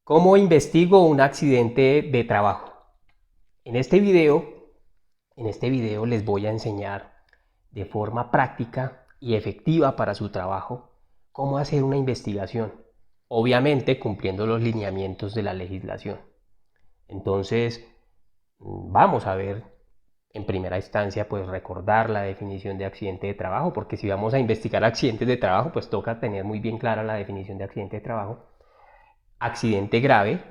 ¿Cómo investigo un accidente de trabajo? En este video, les voy a enseñar de forma práctica y efectiva para su trabajo cómo hacer una investigación, obviamente cumpliendo los lineamientos de la legislación. Entonces, vamos a ver en primera instancia, pues recordar la definición de accidente de trabajo, porque si vamos a investigar accidentes de trabajo, pues toca tener muy bien clara la definición de accidente de trabajo. Accidente grave.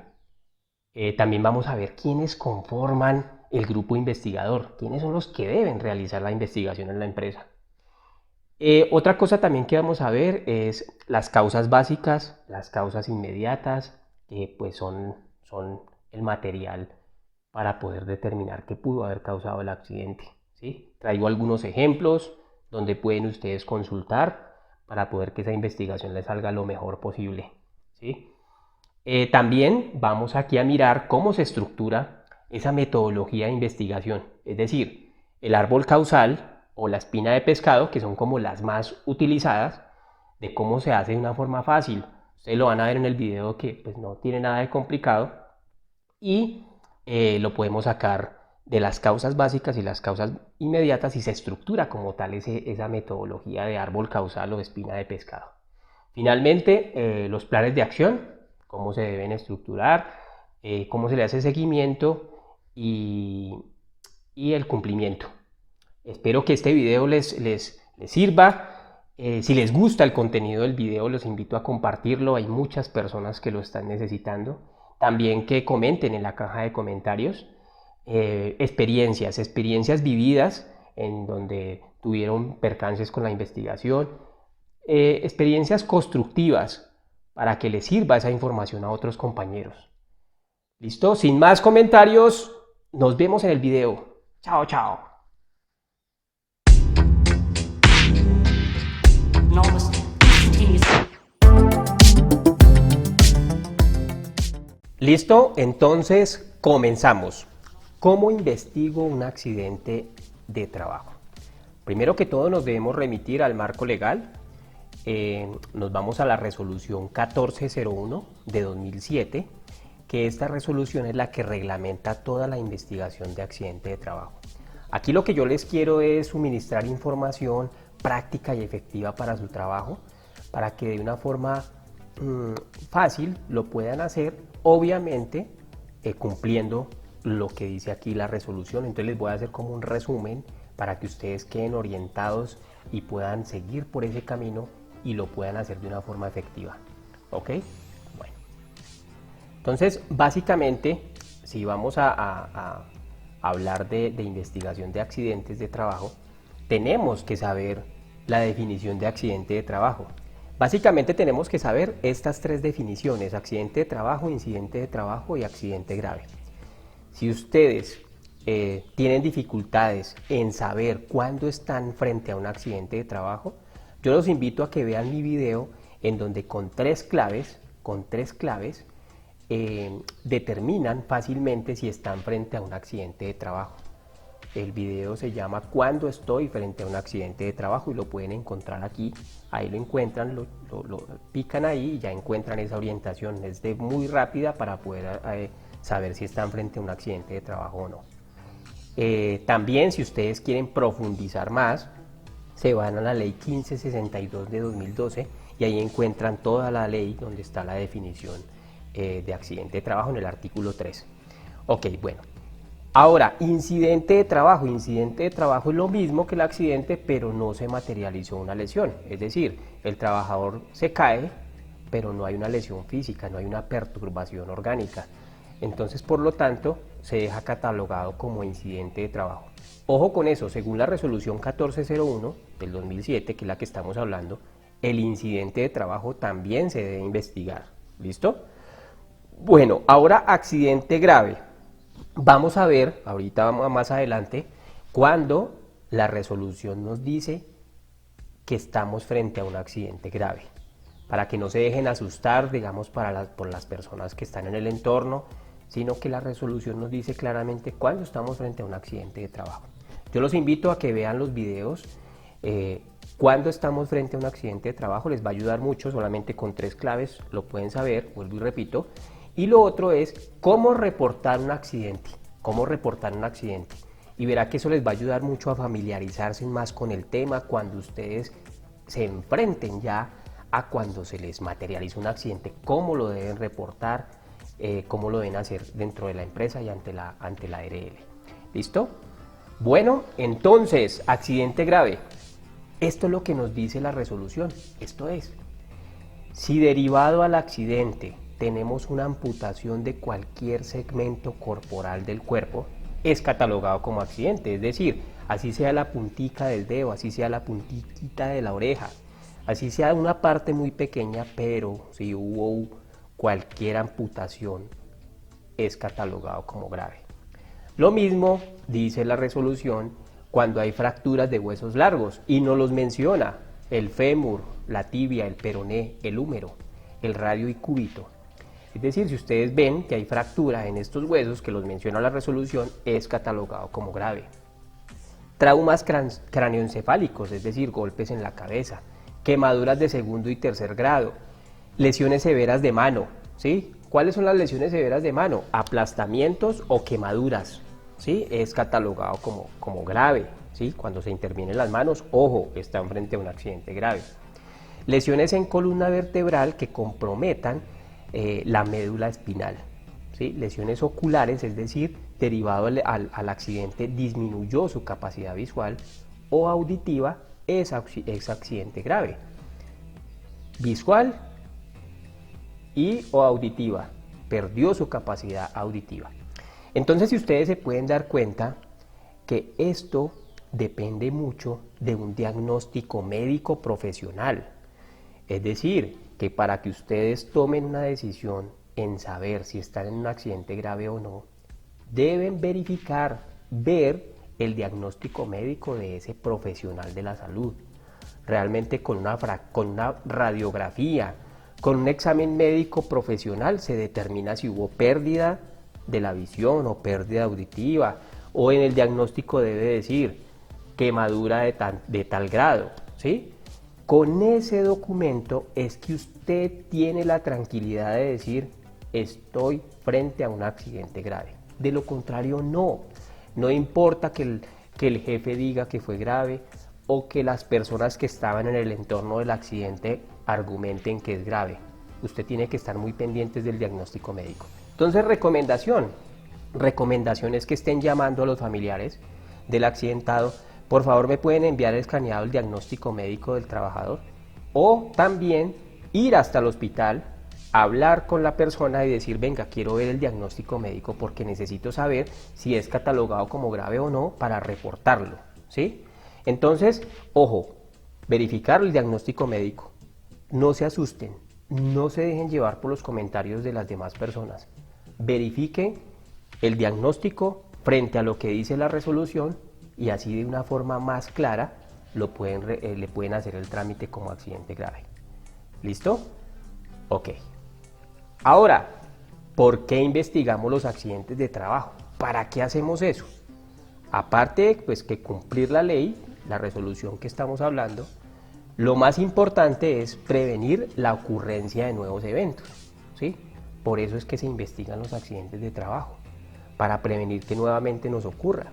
También vamos a ver quiénes conforman el grupo investigador, quiénes son los que deben realizar la investigación en la empresa. Otra cosa también que vamos a ver es las causas básicas, las causas inmediatas, que pues son el material para poder determinar qué pudo haber causado el accidente. ¿Sí? Traigo algunos ejemplos donde pueden ustedes consultar para poder que esa investigación les salga lo mejor posible. ¿Sí? También vamos aquí a mirar cómo se estructura esa metodología de investigación, es decir, el árbol causal o la espina de pescado, que son como las más utilizadas, de cómo se hace de una forma fácil. Ustedes lo van a ver en el video que pues, no tiene nada de complicado y lo podemos sacar de las causas básicas y las causas inmediatas y se estructura como tal esa metodología de árbol causal o espina de pescado. Finalmente, los planes de acción, cómo se deben estructurar, cómo se le hace seguimiento y el cumplimiento. Espero que este video les sirva. Si les gusta el contenido del video, los invito a compartirlo. Hay muchas personas que lo están necesitando. También que comenten en la caja de comentarios experiencias vividas en donde tuvieron percances con la investigación, experiencias constructivas para que les sirva esa información a otros compañeros. ¿Listo? Sin más comentarios, nos vemos en el video. Chao, chao. ¿Listo? Entonces, comenzamos. ¿Cómo investigo un accidente de trabajo? Primero que todo nos debemos remitir al marco legal. Nos vamos a la resolución 1401 de 2007, que esta resolución es la que reglamenta toda la investigación de accidente de trabajo. Aquí lo que yo les quiero es suministrar información práctica y efectiva para su trabajo, para que de una forma fácil lo puedan hacer, obviamente cumpliendo lo que dice aquí la resolución. Entonces les voy a hacer como un resumen para que ustedes queden orientados y puedan seguir por ese camino y lo puedan hacer de una forma efectiva. ¿Ok? Bueno. Entonces, básicamente, si vamos a hablar de investigación de accidentes de trabajo, tenemos que saber la definición de accidente de trabajo. Básicamente tenemos que saber estas tres definiciones: accidente de trabajo, incidente de trabajo y accidente grave. Si ustedes tienen dificultades en saber cuándo están frente a un accidente de trabajo, yo los invito a que vean mi video en donde con tres claves determinan fácilmente si están frente a un accidente de trabajo. El video se llama "Cuando estoy frente a un accidente de trabajo" y lo pueden encontrar aquí. Ahí lo encuentran, lo pican ahí y ya encuentran esa orientación. Es muy rápida para poder saber si están frente a un accidente de trabajo o no. También, si ustedes quieren profundizar más, se van a la ley 1562 de 2012 y ahí encuentran toda la ley donde está la definición de accidente de trabajo en el artículo 3. Ok, bueno. Ahora, incidente de trabajo. Incidente de trabajo es lo mismo que el accidente, pero no se materializó una lesión. Es decir, el trabajador se cae, pero no hay una lesión física, no hay una perturbación orgánica. Entonces, por lo tanto, se deja catalogado como incidente de trabajo. Ojo con eso, según la resolución 1401 del 2007, que es la que estamos hablando, el incidente de trabajo también se debe investigar. ¿Listo? Bueno, ahora accidente grave. Vamos a ver, ahorita más adelante, cuando la resolución nos dice que estamos frente a un accidente grave. Para que no se dejen asustar, digamos, por las personas que están en el entorno, sino que la resolución nos dice claramente cuándo estamos frente a un accidente de trabajo. Yo los invito a que vean los videos. Cuando estamos frente a un accidente de trabajo les va a ayudar mucho, solamente con tres claves lo pueden saber, vuelvo y repito. Y lo otro es cómo reportar un accidente. Cómo reportar un accidente. Y verá que eso les va a ayudar mucho a familiarizarse más con el tema cuando ustedes se enfrenten ya a cuando se les materializa un accidente, cómo lo deben reportar, cómo lo deben hacer dentro de la empresa y ante la ARL. ¿Listo? Bueno, entonces, accidente grave. Esto es lo que nos dice la resolución. Esto es, si derivado al accidente tenemos una amputación de cualquier segmento corporal del cuerpo, es catalogado como accidente. Es decir, así sea la puntica del dedo, así sea la puntiquita de la oreja, así sea una parte muy pequeña, pero si hubo cualquier amputación, es catalogado como grave. Lo mismo dice la resolución cuando hay fracturas de huesos largos y no los menciona: el fémur, la tibia, el peroné, el húmero, el radio y cúbito. Es decir, si ustedes ven que hay fractura en estos huesos que los menciona la resolución, es catalogado como grave. Traumas cráneoencefálicos, es decir, golpes en la cabeza, quemaduras de segundo y tercer grado, lesiones severas de mano, ¿sí? ¿Cuáles son las lesiones severas de mano? Aplastamientos o quemaduras, ¿sí? Es catalogado como grave, ¿sí? Cuando se intervienen las manos, ojo, están frente a un accidente grave. Lesiones en columna vertebral que comprometan la médula espinal, ¿sí? Lesiones oculares, es decir, derivado al accidente disminuyó su capacidad visual o auditiva, es accidente grave. Visual y o auditiva, perdió su capacidad auditiva. Entonces, si ustedes se pueden dar cuenta que esto depende mucho de un diagnóstico médico profesional. Es decir, que para que ustedes tomen una decisión en saber si están en un accidente grave o no, deben verificar, ver el diagnóstico médico de ese profesional de la salud. Realmente con una radiografía, con un examen médico profesional se determina si hubo pérdida de la visión o pérdida auditiva, o en el diagnóstico debe decir quemadura de tal grado, ¿sí? Con ese documento es que usted tiene la tranquilidad de decir: estoy frente a un accidente grave. De lo contrario, no importa que el jefe diga que fue grave o que las personas que estaban en el entorno del accidente argumenten que es grave. Usted tiene que estar muy pendientes del diagnóstico médico. Entonces, recomendación es que estén llamando a los familiares del accidentado. Por favor, me pueden enviar escaneado el diagnóstico médico del trabajador, o también ir hasta el hospital, hablar con la persona y decir: venga, quiero ver el diagnóstico médico porque necesito saber si es catalogado como grave o no para reportarlo, ¿sí? Entonces, ojo, verificar el diagnóstico médico. No se asusten, no se dejen llevar por los comentarios de las demás personas. Verifiquen el diagnóstico frente a lo que dice la resolución y así de una forma más clara le pueden hacer el trámite como accidente grave. ¿Listo? Ok. Ahora, ¿por qué investigamos los accidentes de trabajo? ¿Para qué hacemos eso? Aparte, pues, que cumplir la ley, la resolución que estamos hablando, lo más importante es prevenir la ocurrencia de nuevos eventos, ¿sí? Por eso es que se investigan los accidentes de trabajo, para prevenir que nuevamente nos ocurra.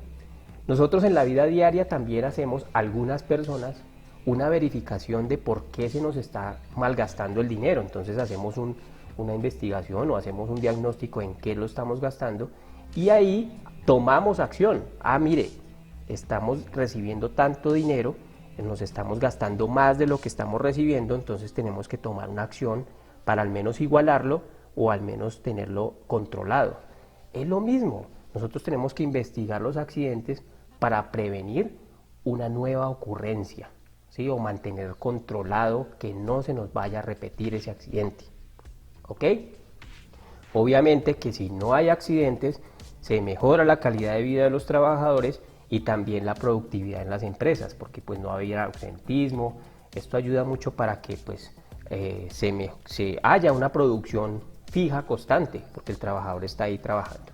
Nosotros en la vida diaria también hacemos, algunas personas, una verificación de por qué se nos está malgastando el dinero. Entonces hacemos una investigación o hacemos un diagnóstico en qué lo estamos gastando y ahí tomamos acción. Mire, estamos recibiendo tanto dinero, nos estamos gastando más de lo que estamos recibiendo, entonces tenemos que tomar una acción para al menos igualarlo o al menos tenerlo controlado. Es lo mismo, nosotros tenemos que investigar los accidentes para prevenir una nueva ocurrencia, ¿sí? O mantener controlado que no se nos vaya a repetir ese accidente. ¿Ok? Obviamente que si no hay accidentes, se mejora la calidad de vida de los trabajadores y también la productividad en las empresas, porque pues no había ausentismo. Esto ayuda mucho para que pues se haya una producción fija, constante, porque el trabajador está ahí trabajando.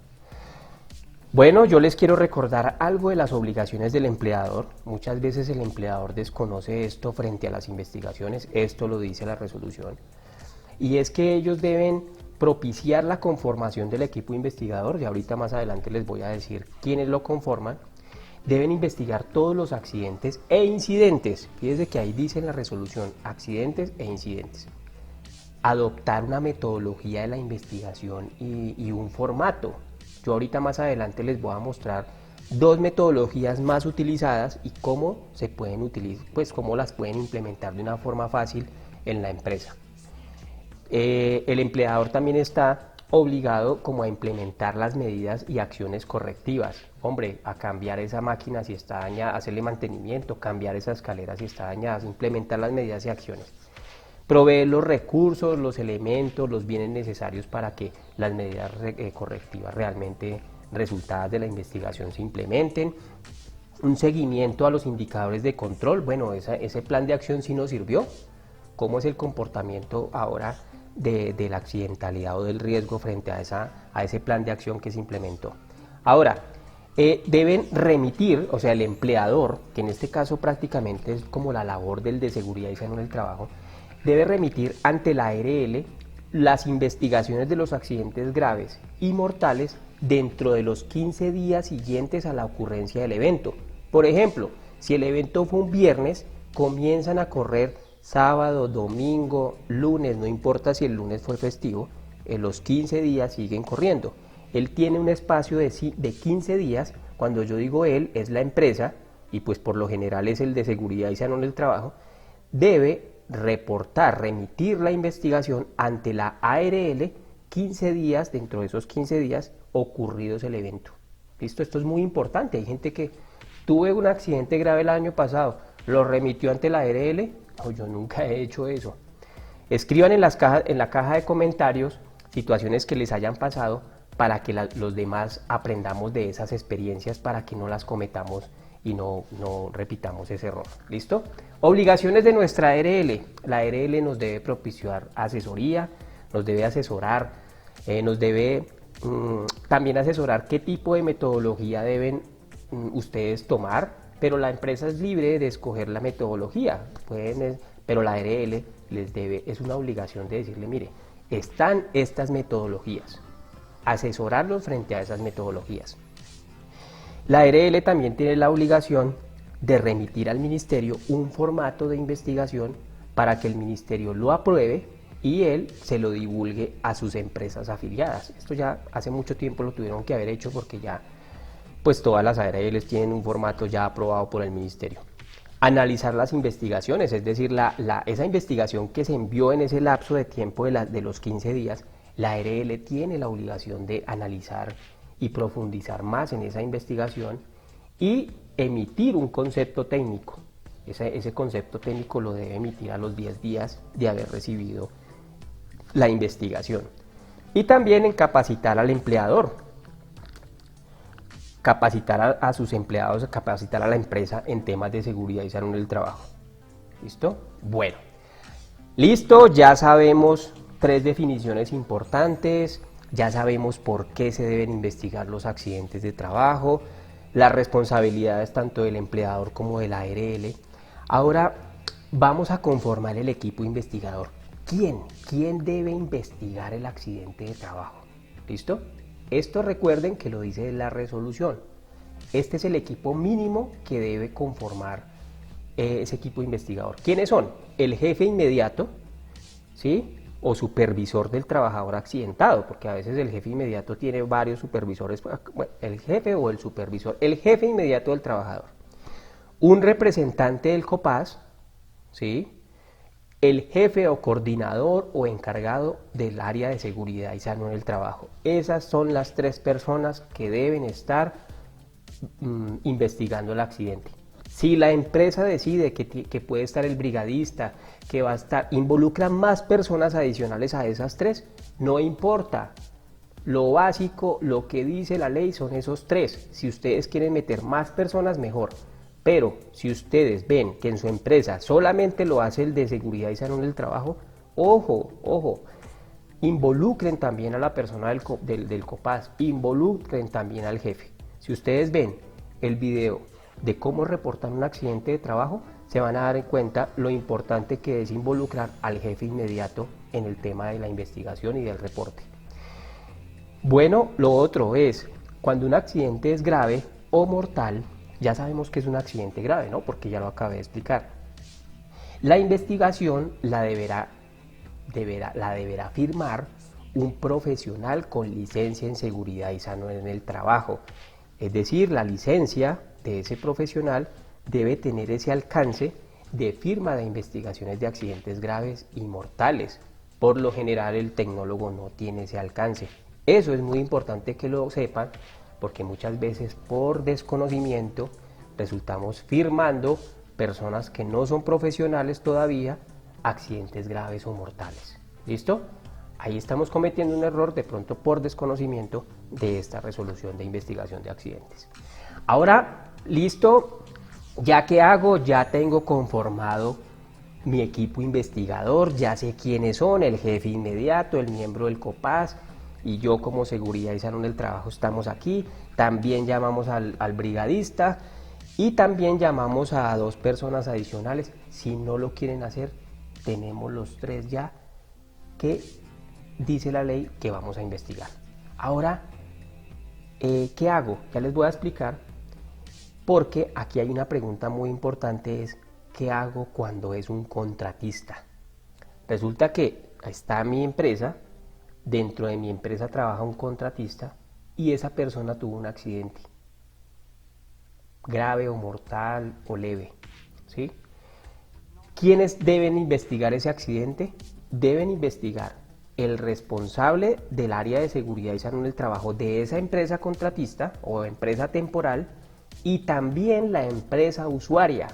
Bueno, yo les quiero recordar algo de las obligaciones del empleador. Muchas veces el empleador desconoce esto frente a las investigaciones, esto lo dice la resolución, y es que ellos deben propiciar la conformación del equipo investigador, y ahorita más adelante les voy a decir quiénes lo conforman. Deben investigar todos los accidentes e incidentes. Fíjense que ahí dice en la resolución, accidentes e incidentes. Adoptar una metodología de la investigación y un formato. Yo ahorita más adelante les voy a mostrar dos metodologías más utilizadas y cómo se pueden utilizar, pues cómo las pueden implementar de una forma fácil en la empresa. El empleador también está obligado como a implementar las medidas y acciones correctivas. Hombre, a cambiar esa máquina si está dañada, hacerle mantenimiento, cambiar esa escalera si está dañada, implementar las medidas y acciones. Proveer los recursos, los elementos, los bienes necesarios para que las medidas correctivas realmente resultadas de la investigación se implementen. Un seguimiento a los indicadores de control. Bueno, ese plan de acción sí nos sirvió. ¿Cómo es el comportamiento ahora de la accidentalidad o del riesgo frente a ese plan de acción que se implementó? Ahora, deben remitir, o sea, el empleador, que en este caso prácticamente es como la labor del de seguridad y salud en el trabajo, debe remitir ante la ARL las investigaciones de los accidentes graves y mortales dentro de los 15 días siguientes a la ocurrencia del evento. Por ejemplo, si el evento fue un viernes, comienzan a correr sábado, domingo, lunes, no importa si el lunes fue festivo, en los 15 días siguen corriendo. Él tiene un espacio de 15 días, cuando yo digo él, es la empresa, y pues por lo general es el de seguridad y salud del trabajo, debe reportar, remitir la investigación ante la ARL 15 días, dentro de esos 15 días ocurridos el evento. ¿Listo? Esto es muy importante. Hay gente que tuve un accidente grave el año pasado, lo remitió ante la ARL. No, yo nunca he hecho eso. Escriban en la caja de comentarios situaciones que les hayan pasado para que los demás aprendamos de esas experiencias para que no las cometamos y no repitamos ese error. ¿Listo? Obligaciones de nuestra ARL. La ARL nos debe propiciar asesoría, nos debe asesorar, nos debe también asesorar qué tipo de metodología deben ustedes tomar, pero la empresa es libre de escoger la metodología, pero la ARL les debe, es una obligación de decirle, mire, están estas metodologías, asesorarlos frente a esas metodologías. La ARL también tiene la obligación de remitir al ministerio un formato de investigación para que el ministerio lo apruebe y él se lo divulgue a sus empresas afiliadas. Esto ya hace mucho tiempo lo tuvieron que haber hecho porque ya pues todas las ARLs tienen un formato ya aprobado por el ministerio. Analizar las investigaciones, es decir, esa investigación que se envió en ese lapso de tiempo de los 15 días, la ARL tiene la obligación de analizar y profundizar más en esa investigación y emitir un concepto técnico. Ese concepto técnico lo debe emitir a los 10 días de haber recibido la investigación. Y también en capacitar al empleador, capacitar a sus empleados, capacitar a la empresa en temas de seguridad y salud en el trabajo. ¿Listo? Bueno, listo, ya sabemos 3 definiciones importantes, ya sabemos por qué se deben investigar los accidentes de trabajo, las responsabilidades tanto del empleador como de la ARL. Ahora vamos a conformar el equipo investigador. ¿Quién debe investigar el accidente de trabajo? ¿Listo? Esto recuerden que lo dice la resolución. Este es el equipo mínimo que debe conformar ese equipo investigador. ¿Quiénes son? El jefe inmediato, ¿sí? O supervisor del trabajador accidentado, porque a veces el jefe inmediato tiene varios supervisores, bueno, el jefe o el supervisor, el jefe inmediato del trabajador. Un representante del COPAS, ¿sí? El jefe o coordinador o encargado del área de seguridad y salud en el trabajo. Esas son las 3 personas que deben estar investigando el accidente. Si la empresa decide que puede estar el brigadista, que va a estar, involucra más personas adicionales a esas 3, no importa. Lo básico, lo que dice la ley son esos 3. Si ustedes quieren meter más personas, mejor. Pero si ustedes ven que en su empresa solamente lo hace el de seguridad y salud del trabajo, ojo, involucren también a la persona del COPAS, involucren también al jefe. Si ustedes ven el video de cómo reportar un accidente de trabajo, se van a dar en cuenta lo importante que es involucrar al jefe inmediato en el tema de la investigación y del reporte. Bueno, lo otro es, cuando un accidente es grave o mortal, ya sabemos que es un accidente grave, ¿no? Porque ya lo acabé de explicar. La investigación la deberá firmar un profesional con licencia en seguridad y salud en el trabajo. Es decir, la licencia de ese profesional debe tener ese alcance de firma de investigaciones de accidentes graves y mortales. Por lo general, el tecnólogo no tiene ese alcance. Eso es muy importante que lo sepan, porque muchas veces por desconocimiento resultamos firmando personas que no son profesionales todavía accidentes graves o mortales. ¿Listo? Ahí estamos cometiendo un error de pronto por desconocimiento de esta resolución de investigación de accidentes. Ahora, listo, ya que hago, ya tengo conformado mi equipo investigador, ya sé quiénes son, el jefe inmediato, el miembro del COPAS y yo como seguridad y salud del trabajo estamos aquí. También llamamos al brigadista y también llamamos a 2 personas adicionales. Si no lo quieren hacer, tenemos los 3 ya que dice la ley que vamos a investigar. Ahora, ¿qué hago? Ya les voy a explicar, porque aquí hay una pregunta muy importante, es ¿qué hago cuando es un contratista? Resulta que está mi empresa, dentro de mi empresa trabaja un contratista y esa persona tuvo un accidente grave o mortal o leve, ¿sí? ¿Quiénes deben investigar ese accidente? Deben investigar el responsable del área de seguridad y salud en el trabajo de esa empresa contratista o empresa temporal y también la empresa usuaria.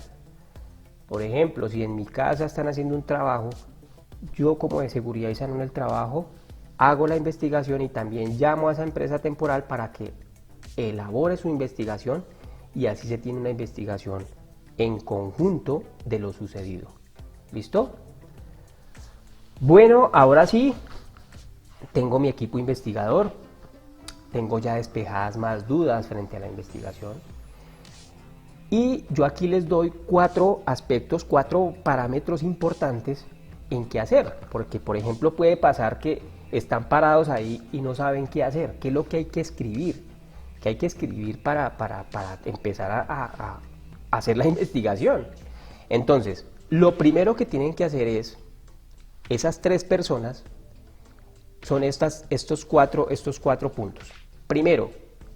Por ejemplo, si en mi casa están haciendo un trabajo, yo como de seguridad y salud en el trabajo hago la investigación y también llamo a esa empresa temporal para que elabore su investigación y así se tiene una investigación en conjunto de lo sucedido. ¿Listo? Bueno, ahora sí, tengo mi equipo investigador, tengo ya despejadas más dudas frente a la investigación y yo aquí les doy 4 aspectos, 4 parámetros importantes en qué hacer, porque por ejemplo puede pasar que están parados ahí y no saben qué hacer, qué es lo que hay que escribir, para empezar a hacer la investigación. Entonces, lo primero que tienen que hacer es, esas 3 personas son estos cuatro puntos. Primero,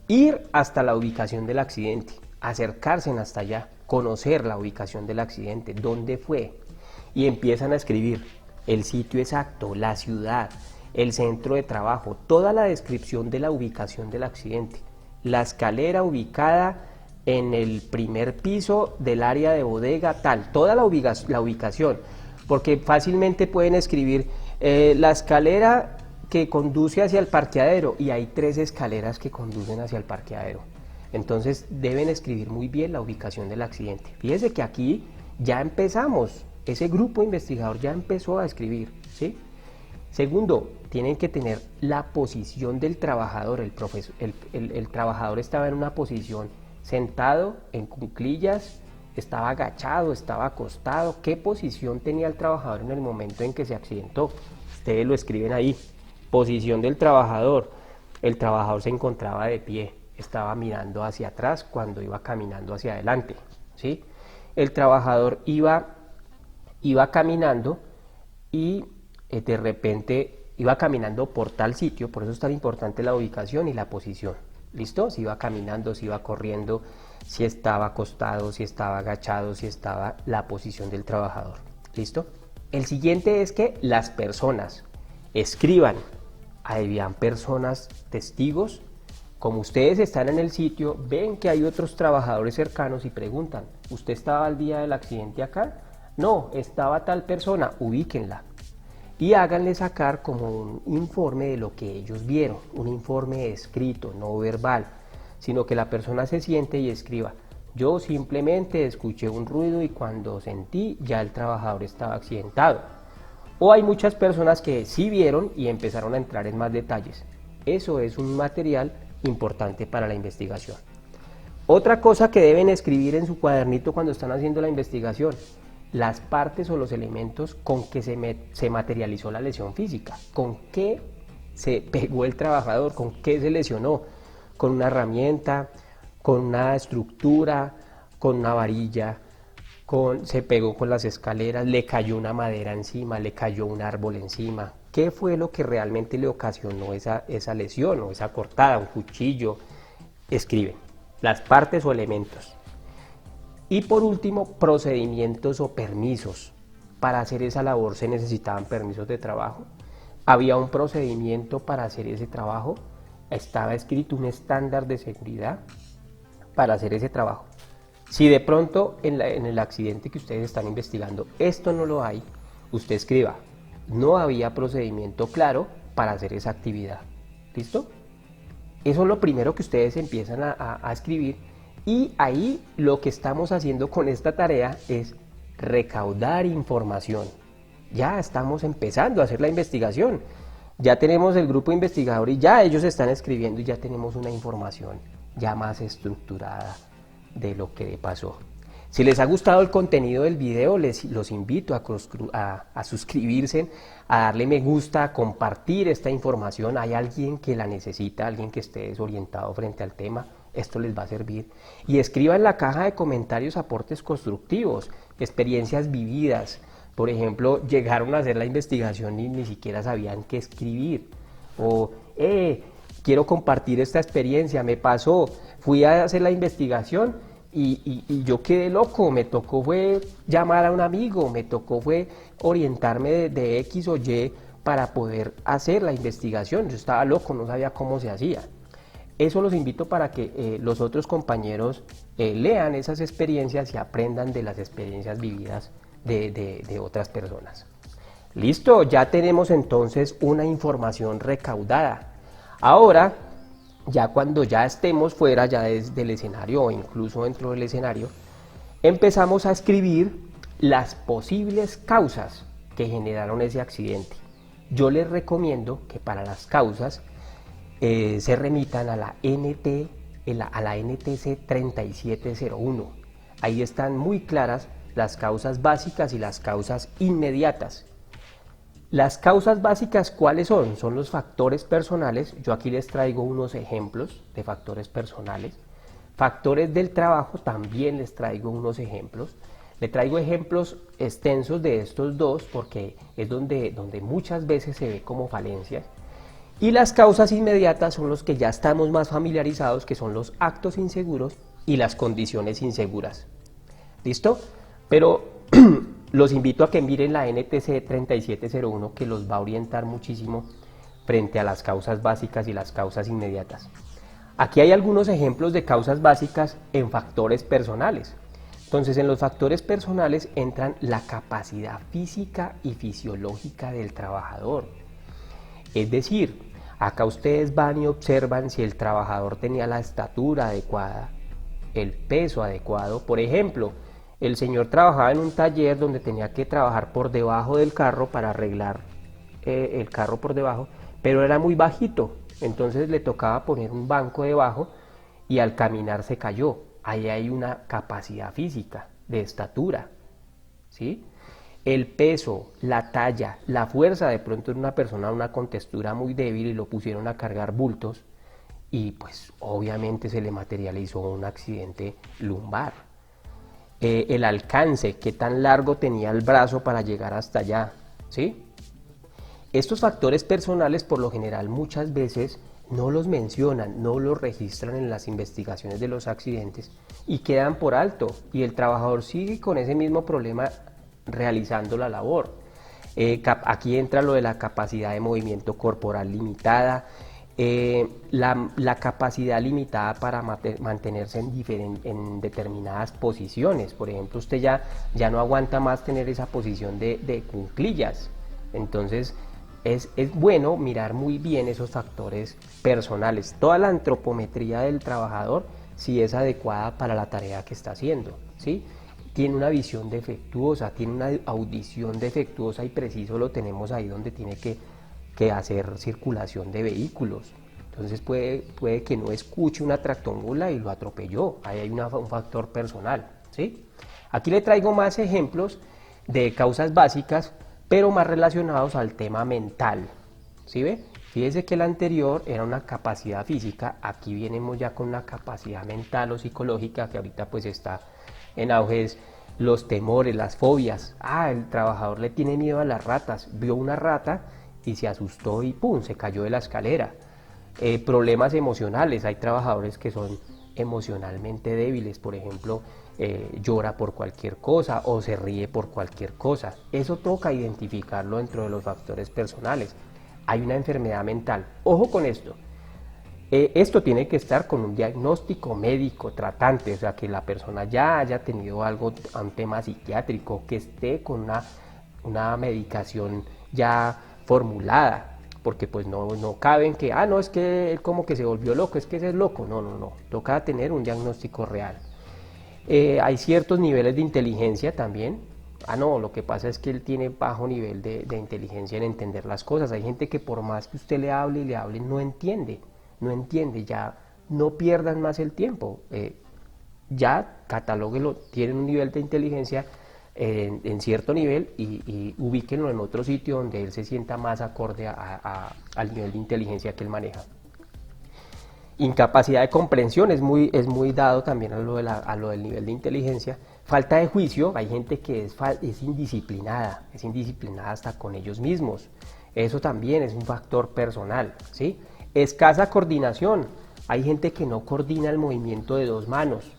ir hasta la ubicación del accidente, acercarse hasta allá, conocer la ubicación del accidente, dónde fue, y empiezan a escribir el sitio exacto, la ciudad, el centro de trabajo, toda la descripción de la ubicación del accidente, la escalera ubicada en el primer piso del área de bodega, tal, toda la ubicación, porque fácilmente pueden escribir la escalera que conduce hacia el parqueadero y hay 3 escaleras que conducen hacia el parqueadero. Entonces deben escribir muy bien la ubicación del accidente. Fíjense que aquí ya empezamos, ese grupo investigador ya empezó a escribir, ¿sí? Segundo, tienen que tener la posición del trabajador. El trabajador estaba en una posición sentado, en cuclillas, estaba agachado, estaba acostado. ¿Qué posición tenía el trabajador en el momento en que se accidentó? Ustedes lo escriben ahí. Posición del trabajador. El trabajador se encontraba de pie, estaba mirando hacia atrás cuando iba caminando hacia adelante, ¿sí? El trabajador iba caminando y de repente iba caminando por tal sitio, por eso es tan importante la ubicación y la posición. ¿Listo? Si iba caminando, si iba corriendo, si estaba acostado, si estaba agachado, si estaba la posición del trabajador. ¿Listo? El siguiente es que las personas escriban. Habían personas testigos. Como ustedes están en el sitio, ven que hay otros trabajadores cercanos y preguntan, ¿usted estaba al día del accidente acá? No, estaba tal persona, ubíquenla. Y háganle sacar como un informe de lo que ellos vieron, un informe escrito, no verbal, sino que la persona se siente y escriba, yo simplemente escuché un ruido y cuando sentí ya el trabajador estaba accidentado. O hay muchas personas que sí vieron y empezaron a entrar en más detalles. Eso es un material importante para la investigación. Otra cosa que deben escribir en su cuadernito cuando están haciendo la investigación, las partes o los elementos con que se materializó la lesión física, con qué se pegó el trabajador, con qué se lesionó, con una herramienta, con una estructura, con una varilla, se pegó con las escaleras, le cayó una madera encima, le cayó un árbol encima. ¿Qué fue lo que realmente le ocasionó esa lesión o esa cortada, un cuchillo? Escriben las partes o elementos. Y por último, procedimientos o permisos. Para hacer esa labor se necesitaban permisos de trabajo. Había un procedimiento para hacer ese trabajo. Estaba escrito un estándar de seguridad para hacer ese trabajo. Si de pronto en el accidente que ustedes están investigando esto no lo hay, usted escriba, no había procedimiento claro para hacer esa actividad. ¿Listo? Eso es lo primero que ustedes empiezan a escribir, y ahí lo que estamos haciendo con esta tarea es recaudar información. Ya estamos empezando a hacer la investigación. Ya tenemos el grupo investigador y ya ellos están escribiendo y ya tenemos una información ya más estructurada de lo que le pasó. Si les ha gustado el contenido del video, los invito a suscribirse, a darle me gusta, a compartir esta información. Hay alguien que la necesita, alguien que esté desorientado frente al tema. Esto les va a servir. Y escriba en la caja de comentarios aportes constructivos, experiencias vividas. Por ejemplo, llegaron a hacer la investigación y ni siquiera sabían qué escribir. O, quiero compartir esta experiencia, me pasó, fui a hacer la investigación y yo quedé loco, me tocó fue llamar a un amigo, me tocó fue orientarme de X o Y para poder hacer la investigación. Yo estaba loco, no sabía cómo se hacía. Eso los invito para que los otros compañeros lean esas experiencias y aprendan de las experiencias vividas de otras personas. Listo, ya tenemos entonces una información recaudada. Ahora, ya cuando ya estemos fuera ya del escenario o incluso dentro del escenario, empezamos a escribir las posibles causas que generaron ese accidente. Yo les recomiendo que para las causas se remitan a la NTC 3701. Ahí están muy claras las causas básicas y las causas inmediatas. Las causas básicas, ¿cuáles son? Son los factores personales. Yo aquí les traigo unos ejemplos de factores personales. Factores del trabajo, también les traigo unos ejemplos. Le traigo ejemplos extensos de estos dos porque es donde muchas veces se ve como falencias. Y las causas inmediatas son los que ya estamos más familiarizados, que son los actos inseguros y las condiciones inseguras. ¿Listo? Pero los invito a que miren la NTC 3701, que los va a orientar muchísimo frente a las causas básicas y las causas inmediatas. Aquí hay algunos ejemplos de causas básicas en factores personales. Entonces, en los factores personales entran la capacidad física y fisiológica del trabajador. Es decir, acá ustedes van y observan si el trabajador tenía la estatura adecuada, el peso adecuado. Por ejemplo, el señor trabajaba en un taller donde tenía que trabajar por debajo del carro para arreglar el carro por debajo, pero era muy bajito, entonces le tocaba poner un banco debajo y al caminar se cayó. Ahí hay una capacidad física de estatura, ¿sí? El peso, la talla, la fuerza, de pronto en una persona una contextura muy débil y lo pusieron a cargar bultos y pues obviamente se le materializó un accidente lumbar. El alcance, qué tan largo tenía el brazo para llegar hasta allá, ¿sí? Estos factores personales por lo general muchas veces no los mencionan, no los registran en las investigaciones de los accidentes y quedan por alto y el trabajador sigue con ese mismo problema realizando la labor. Aquí entra lo de la capacidad de movimiento corporal limitada, la capacidad limitada para mantenerse en determinadas posiciones. Por ejemplo, usted ya no aguanta más tener esa posición de cuclillas. Entonces es bueno mirar muy bien esos factores personales. Toda la antropometría del trabajador si es adecuada para la tarea que está haciendo, ¿sí? Tiene una visión defectuosa, tiene una audición defectuosa y preciso lo tenemos ahí donde tiene que hacer circulación de vehículos. Entonces puede que no escuche una tractómula y lo atropelló. Ahí hay un factor personal, ¿sí? Aquí le traigo más ejemplos de causas básicas, pero más relacionados al tema mental. ¿Sí ve? Fíjese que el anterior era una capacidad física, aquí venimos ya con una capacidad mental o psicológica que ahorita pues está en auge, los temores, las fobias. El trabajador le tiene miedo a las ratas, vio una rata y se asustó y ¡pum!, se cayó de la escalera. Problemas emocionales, hay trabajadores que son emocionalmente débiles, por ejemplo, llora por cualquier cosa o se ríe por cualquier cosa. Eso toca identificarlo dentro de los factores personales. Hay una enfermedad mental. Ojo con esto. Esto tiene que estar con un diagnóstico médico tratante, o sea, que la persona ya haya tenido algo, un tema psiquiátrico, que esté con una medicación ya formulada, porque pues no caben que, no, es que él como que se volvió loco, es que ese es loco. No, toca tener un diagnóstico real. Hay ciertos niveles de inteligencia también. No, lo que pasa es que él tiene bajo nivel de inteligencia en entender las cosas. Hay gente que por más que usted le hable y le hable, no entiende, ya no pierdan más el tiempo. Ya catalóguelo, tienen un nivel de inteligencia en cierto nivel y ubíquenlo en otro sitio donde él se sienta más acorde al nivel de inteligencia que él maneja. Incapacidad de comprensión es muy dado también a lo del nivel de inteligencia. Falta de juicio, hay gente que es indisciplinada hasta con ellos mismos. Eso también es un factor personal, ¿sí? Escasa coordinación, hay gente que no coordina el movimiento de dos manos,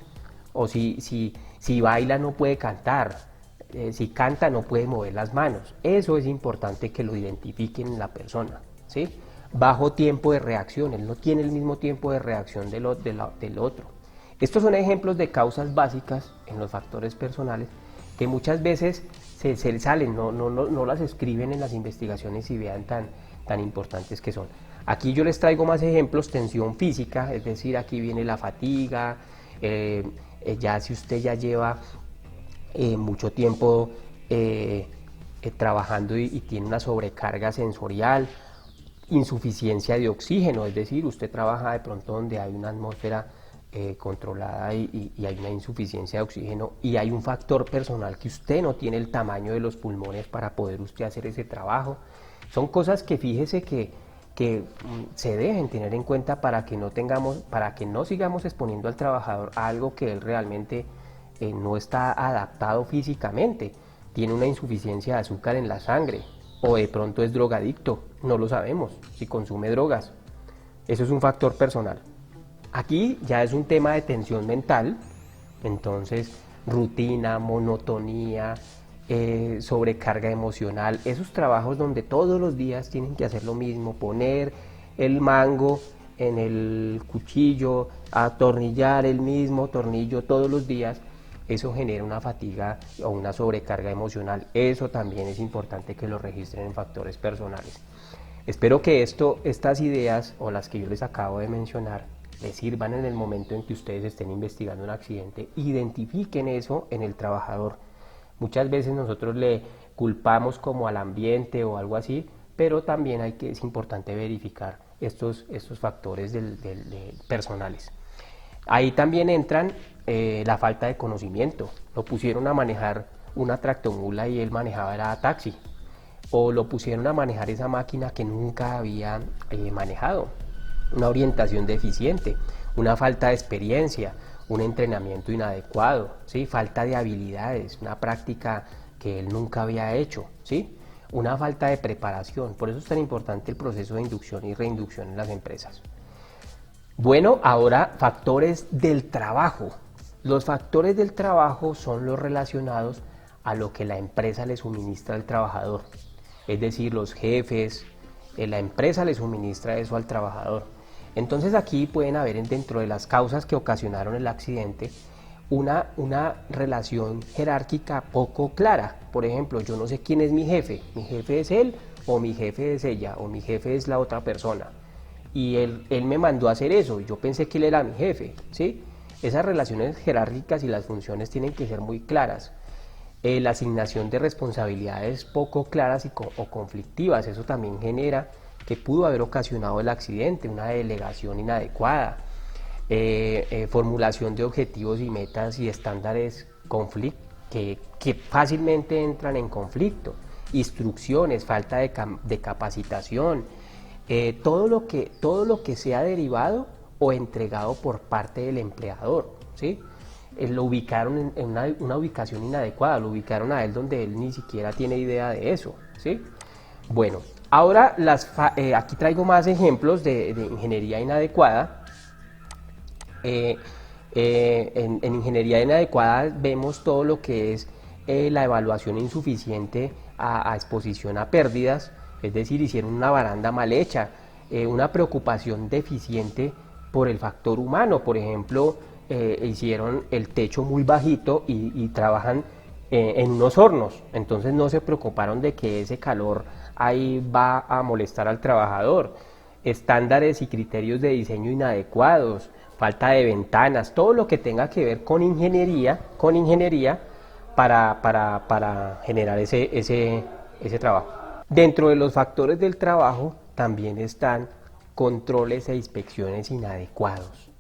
o si baila no puede cantar, si canta no puede mover las manos. Eso es importante que lo identifiquen en la persona, ¿sí? Bajo tiempo de reacción, él no tiene el mismo tiempo de reacción del otro. Estos son ejemplos de causas básicas en los factores personales que muchas veces se salen, no las escriben en las investigaciones y vean tan importantes que son. Aquí yo les traigo más ejemplos: tensión física, es decir, aquí viene la fatiga, ya si usted ya lleva mucho tiempo trabajando y tiene una sobrecarga sensorial. Insuficiencia de oxígeno, es decir, usted trabaja de pronto donde hay una atmósfera controlada y hay una insuficiencia de oxígeno y hay un factor personal que usted no tiene el tamaño de los pulmones para poder usted hacer ese trabajo. Son cosas que fíjese que se deben tener en cuenta para que no sigamos exponiendo al trabajador a algo que él realmente no está adaptado físicamente. Tiene una insuficiencia de azúcar en la sangre, o de pronto es drogadicto, no lo sabemos, si consume drogas. Eso es un factor personal. Aquí ya es un tema de tensión mental, entonces rutina, monotonía, sobrecarga emocional, esos trabajos donde todos los días tienen que hacer lo mismo, poner el mango en el cuchillo, atornillar el mismo tornillo todos los días, eso genera una fatiga o una sobrecarga emocional. Eso también es importante que lo registren en factores personales. Espero que estas ideas o las que yo les acabo de mencionar les sirvan en el momento en que ustedes estén investigando un accidente. Identifiquen eso en el trabajador. Muchas veces nosotros le culpamos como al ambiente o algo así, pero también es importante verificar estos factores personales. Ahí también entran la falta de conocimiento. Lo pusieron a manejar una tractomula y él manejaba era taxi, o lo pusieron a manejar esa máquina que nunca había manejado. Una orientación deficiente, una falta de experiencia, un entrenamiento inadecuado, ¿sí? Falta de habilidades, una práctica que él nunca había hecho, ¿sí? Una falta de preparación. Por eso es tan importante el proceso de inducción y reinducción en las empresas. Bueno, ahora factores del trabajo. Los factores del trabajo son los relacionados a lo que la empresa le suministra al trabajador. Es decir, los jefes, la empresa le suministra eso al trabajador. Entonces aquí pueden haber dentro de las causas que ocasionaron el accidente una relación jerárquica poco clara. Por ejemplo, yo no sé quién es mi jefe es él o mi jefe es ella o mi jefe es la otra persona. Y él me mandó a hacer eso, yo pensé que él era mi jefe, ¿sí? Esas relaciones jerárquicas y las funciones tienen que ser muy claras. La asignación de responsabilidades poco claras o conflictivas, eso también genera que pudo haber ocasionado el accidente, una delegación inadecuada, formulación de objetivos y metas y estándares que fácilmente entran en conflicto, instrucciones, falta de capacitación, todo lo que sea derivado o entregado por parte del empleador, ¿sí? Lo ubicaron en una ubicación inadecuada, lo ubicaron a él donde él ni siquiera tiene idea de eso, ¿sí? Bueno, ahora aquí traigo más ejemplos de ingeniería inadecuada. En ingeniería inadecuada vemos todo lo que es la evaluación insuficiente a exposición a pérdidas, es decir, hicieron una baranda mal hecha, una preocupación deficiente por el factor humano, por ejemplo, hicieron el techo muy bajito y trabajan en unos hornos, entonces no se preocuparon de que ese calor ahí va a molestar al trabajador, estándares y criterios de diseño inadecuados, falta de ventanas, todo lo que tenga que ver con ingeniería para generar ese trabajo. Dentro de los factores del trabajo también están controles e inspecciones inadecuados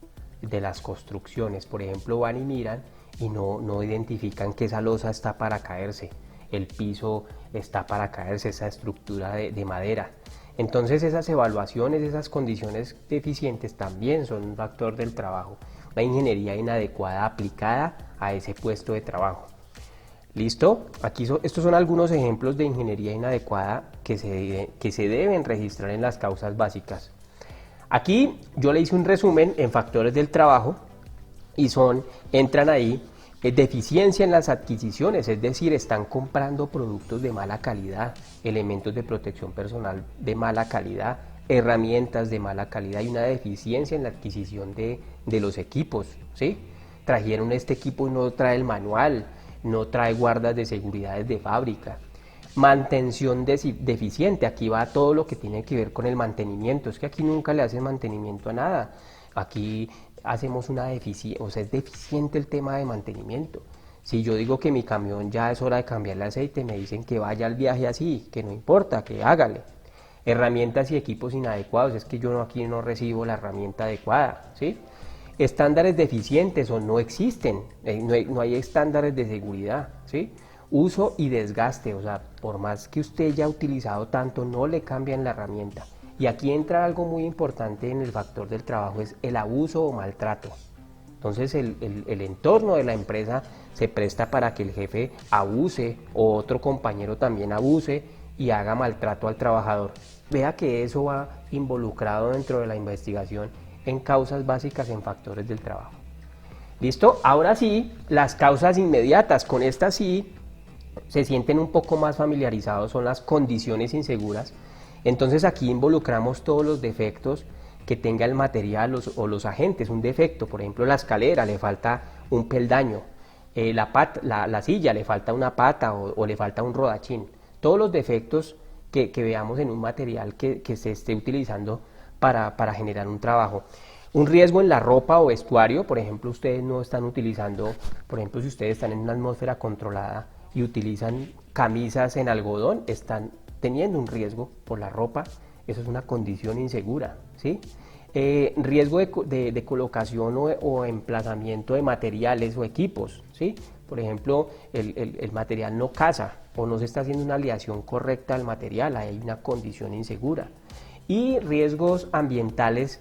de las construcciones. Por ejemplo, van y miran y no identifican que esa losa está para caerse, el piso está para caerse, esa estructura de madera. Entonces esas evaluaciones, esas condiciones deficientes también son un factor del trabajo, una ingeniería inadecuada aplicada a ese puesto de trabajo. ¿Listo? Estos son algunos ejemplos de ingeniería inadecuada que se deben registrar en las causas básicas. Aquí yo le hice un resumen en factores del trabajo y entran ahí deficiencia en las adquisiciones, es decir, están comprando productos de mala calidad, elementos de protección personal de mala calidad, herramientas de mala calidad y una deficiencia en la adquisición de los equipos, ¿sí? Trajeron este equipo y no trae el manual, no trae guardas de seguridad de fábrica. Mantención deficiente, aquí va todo lo que tiene que ver con el mantenimiento, es que aquí nunca le hacen mantenimiento a nada, aquí hacemos una deficiencia, o sea, es deficiente el tema de mantenimiento. Si yo digo que mi camión ya es hora de cambiarle aceite, me dicen que vaya al viaje así, que no importa, que hágale. Herramientas y equipos inadecuados, es que yo aquí no recibo la herramienta adecuada, ¿sí? Estándares deficientes o no existen, no hay estándares de seguridad, ¿sí? Uso y desgaste, o sea, por más que usted ya ha utilizado tanto, no le cambian la herramienta. Y aquí entra algo muy importante en el factor del trabajo, es el abuso o maltrato. Entonces el entorno de la empresa se presta para que el jefe abuse o otro compañero también abuse y haga maltrato al trabajador. Vea que eso va involucrado dentro de la investigación en causas básicas en factores del trabajo. ¿Listo? Ahora sí, las causas inmediatas. Con estas sí se sienten un poco más familiarizados, son las condiciones inseguras. Entonces aquí involucramos todos los defectos que tenga el material o los agentes, un defecto, por ejemplo la escalera le falta un peldaño, la silla le falta una pata o le falta un rodachín, todos los defectos que veamos en un material que se esté utilizando para generar un trabajo. Un riesgo en la ropa o vestuario, por ejemplo, ustedes no están utilizando, por ejemplo, si ustedes están en una atmósfera controlada y utilizan camisas en algodón, están teniendo un riesgo por la ropa, eso es una condición insegura, ¿sí? Riesgo de colocación o emplazamiento de materiales o equipos, ¿sí? Por ejemplo, el material no casa o no se está haciendo una aleación correcta al material, hay una condición insegura. Y riesgos ambientales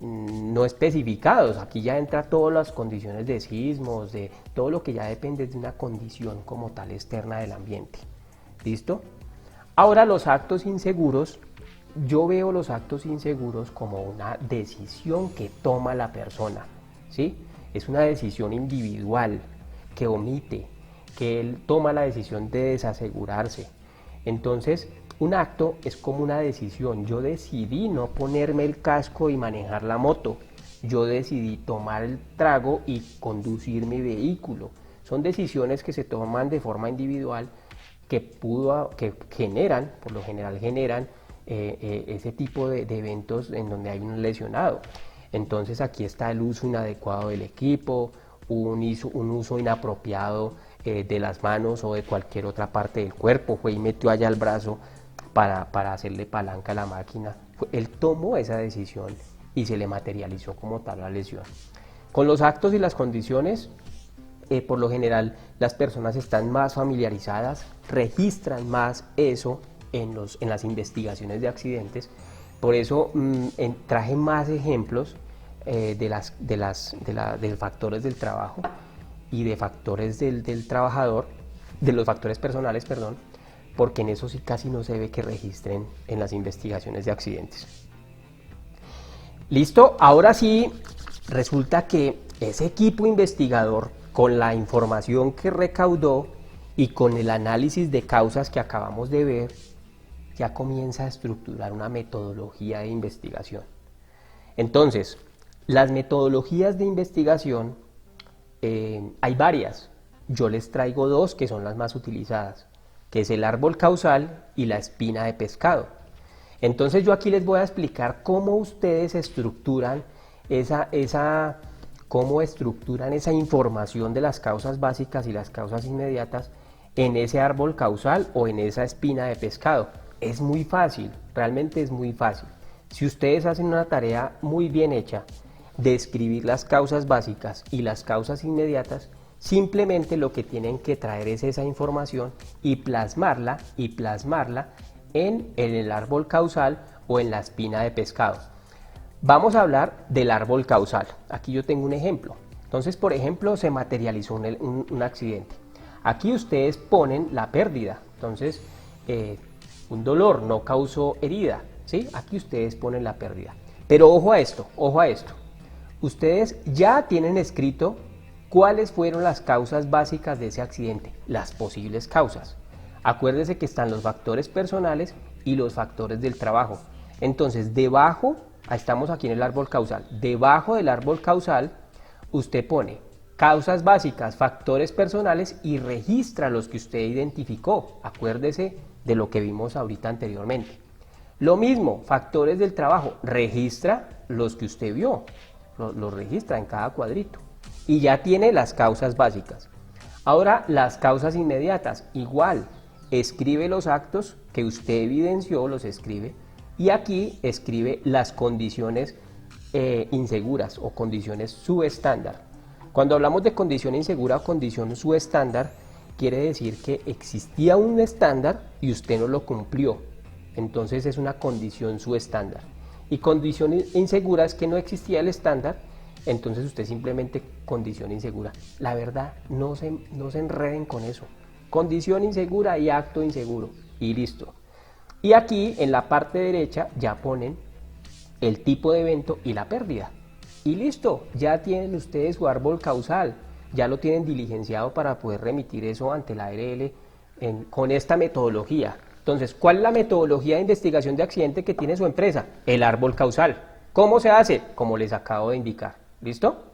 no especificados, aquí ya entra todas las condiciones de sismos, de todo lo que ya depende de una condición como tal externa del ambiente. ¿Listo? Ahora los actos inseguros, yo veo los actos inseguros como una decisión que toma la persona, ¿sí? Es una decisión individual que omite, que él toma la decisión de desasegurarse. Entonces, un acto es como una decisión. Yo decidí no ponerme el casco y manejar la moto. Yo decidí tomar el trago y conducir mi vehículo. Son decisiones que se toman de forma individual que generan, por lo general generan ese tipo de eventos en donde hay un lesionado. Entonces aquí está el uso inadecuado del equipo, un uso inapropiado de las manos o de cualquier otra parte del cuerpo, fue y metió allá el brazo para hacerle palanca a la máquina. Él tomó esa decisión y se le materializó como tal la lesión. Con los actos y las condiciones, por lo general las personas están más familiarizadas, registran más eso en las investigaciones de accidentes. Por eso traje más ejemplos de factores del trabajo y de factores del trabajador, de los factores personales, perdón, porque en eso sí casi no se ve que registren en las investigaciones de accidentes. Listo, ahora sí, resulta que ese equipo investigador, con la información que recaudó y con el análisis de causas que acabamos de ver, ya comienza a estructurar una metodología de investigación. Entonces, las metodologías de investigación hay varias. Yo les traigo dos que son las más utilizadas, que es el árbol causal y la espina de pescado. Entonces yo aquí les voy a explicar cómo ustedes estructuran esa información de las causas básicas y las causas inmediatas en ese árbol causal o en esa espina de pescado. Es muy fácil, realmente es muy fácil. Si ustedes hacen una tarea muy bien hecha de escribir las causas básicas y las causas inmediatas, simplemente lo que tienen que traer es esa información y plasmarla en el árbol causal o en la espina de pescado. Vamos a hablar del árbol causal. Aquí yo tengo un ejemplo. Entonces, por ejemplo, se materializó un accidente. Aquí ustedes ponen la pérdida. Entonces, un dolor no causó herida, ¿sí? Aquí ustedes ponen la pérdida. Pero ojo a esto, ojo a esto. Ustedes ya tienen escrito cuáles fueron las causas básicas de ese accidente, las posibles causas. Acuérdese que están los factores personales y los factores del trabajo. Entonces, debajo, estamos aquí en el árbol causal, debajo del árbol causal, usted pone causas básicas, factores personales y registra los que usted identificó. Acuérdese de lo que vimos ahorita anteriormente. Lo mismo, factores del trabajo, registra los que usted vio, los registra en cada cuadrito. Y ya tiene las causas básicas. Ahora las causas inmediatas, igual, escribe los actos que usted evidenció, los escribe, y aquí escribe las condiciones inseguras o condiciones subestándar. Cuando hablamos de condición insegura o condición subestándar, quiere decir que existía un estándar y usted no lo cumplió. Entonces es una condición subestándar. Y condición insegura es que no existía el estándar, entonces usted simplemente condición insegura. La verdad, no se enreden con eso. Condición insegura y acto inseguro. Y listo. Y aquí en la parte derecha ya ponen el tipo de evento y la pérdida. Y listo, ya tienen ustedes su árbol causal. Ya lo tienen diligenciado para poder remitir eso ante la ARL con esta metodología. Entonces, ¿cuál es la metodología de investigación de accidente que tiene su empresa? El árbol causal. ¿Cómo se hace? Como les acabo de indicar. ¿Listo?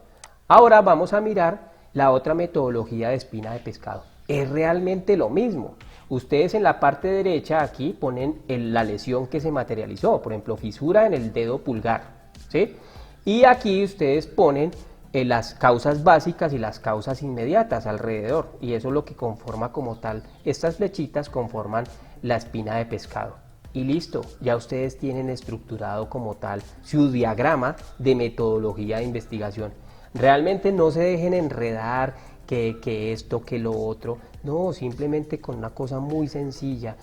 Ahora vamos a mirar la otra metodología de espina de pescado. Es realmente lo mismo. Ustedes en la parte derecha aquí ponen la lesión que se materializó, por ejemplo, fisura en el dedo pulgar, ¿sí? Y aquí ustedes ponen las causas básicas y las causas inmediatas alrededor, y eso es lo que conforma como tal, estas flechitas conforman la espina de pescado. Y listo, ya ustedes tienen estructurado como tal su diagrama de metodología de investigación. Realmente no se dejen enredar que esto, que lo otro. No, simplemente con una cosa muy sencilla,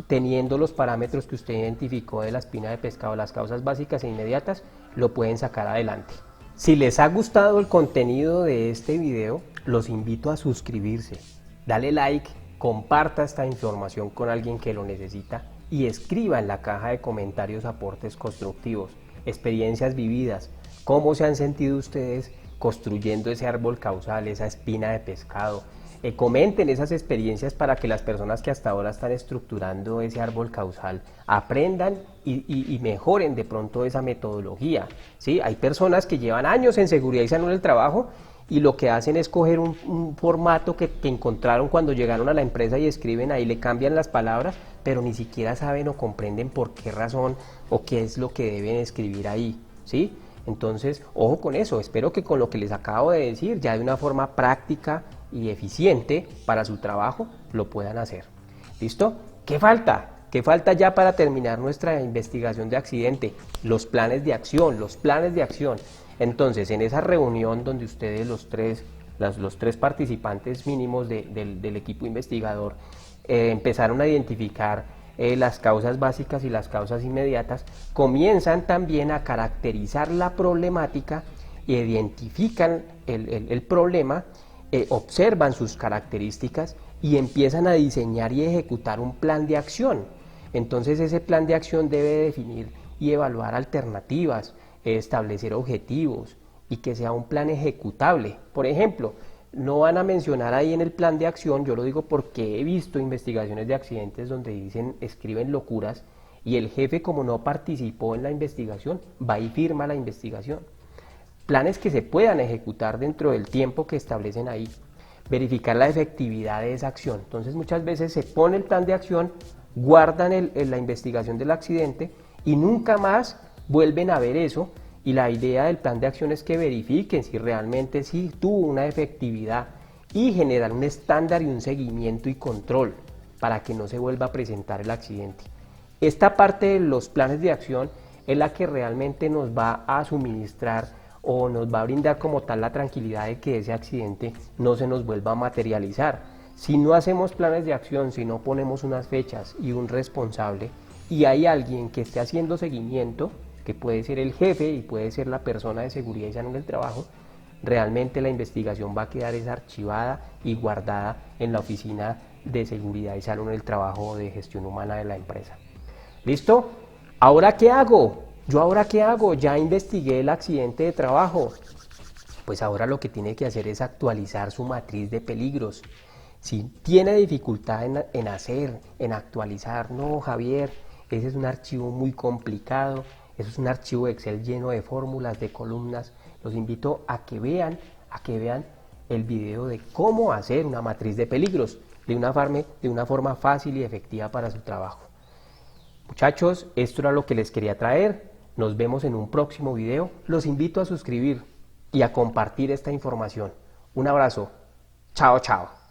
teniendo los parámetros que usted identificó de la espina de pescado, las causas básicas e inmediatas, lo pueden sacar adelante. Si les ha gustado el contenido de este video, los invito a suscribirse, dale like, comparta esta información con alguien que lo necesita y escriba en la caja de comentarios aportes constructivos, experiencias vividas, cómo se han sentido ustedes construyendo ese árbol causal, esa espina de pescado. Comenten esas experiencias para que las personas que hasta ahora están estructurando ese árbol causal aprendan y mejoren de pronto esa metodología, ¿sí? Hay personas que llevan años en seguridad y salud en el trabajo y lo que hacen es coger un formato que encontraron cuando llegaron a la empresa y escriben ahí, le cambian las palabras, pero ni siquiera saben o comprenden por qué razón o qué es lo que deben escribir ahí, ¿sí? Entonces, ojo con eso, espero que con lo que les acabo de decir, ya de una forma práctica y eficiente para su trabajo, lo puedan hacer. ¿Listo? ¿Qué falta? ¿Qué falta ya para terminar nuestra investigación de accidente? Los planes de acción, los planes de acción. Entonces, en esa reunión donde ustedes los tres, los tres participantes mínimos del equipo investigador empezaron a identificar las causas básicas y las causas inmediatas, comienzan también a caracterizar la problemática, identifican el problema, observan sus características y empiezan a diseñar y ejecutar un plan de acción. Entonces ese plan de acción debe definir y evaluar alternativas, establecer objetivos y que sea un plan ejecutable. Por ejemplo, no van a mencionar ahí en el plan de acción, yo lo digo porque he visto investigaciones de accidentes donde dicen, escriben locuras y el jefe, como no participó en la investigación, va y firma la investigación. Planes que se puedan ejecutar dentro del tiempo que establecen ahí. Verificar la efectividad de esa acción. Entonces muchas veces se pone el plan de acción, guardan la investigación del accidente y nunca más vuelven a ver eso. Y la idea del plan de acción es que verifiquen si realmente sí tuvo una efectividad y generar un estándar y un seguimiento y control para que no se vuelva a presentar el accidente. Esta parte de los planes de acción es la que realmente nos va a suministrar o nos va a brindar como tal la tranquilidad de que ese accidente no se nos vuelva a materializar. Si no hacemos planes de acción, si no ponemos unas fechas y un responsable y hay alguien que esté haciendo seguimiento, que puede ser el jefe y puede ser la persona de seguridad y salud del trabajo, realmente la investigación va a quedar archivada y guardada en la oficina de seguridad y salud del trabajo de gestión humana de la empresa. ¿Listo? ¿Ahora qué hago? ¿Yo ahora qué hago? Ya investigué el accidente de trabajo. Pues ahora lo que tiene que hacer es actualizar su matriz de peligros. Si tiene dificultad en actualizar, no, Javier, ese es un archivo muy complicado, eso es un archivo Excel lleno de fórmulas, de columnas. Los invito a que vean el video de cómo hacer una matriz de peligros de una forma fácil y efectiva para su trabajo. Muchachos, esto era lo que les quería traer. Nos vemos en un próximo video. Los invito a suscribir y a compartir esta información. Un abrazo. Chao, chao.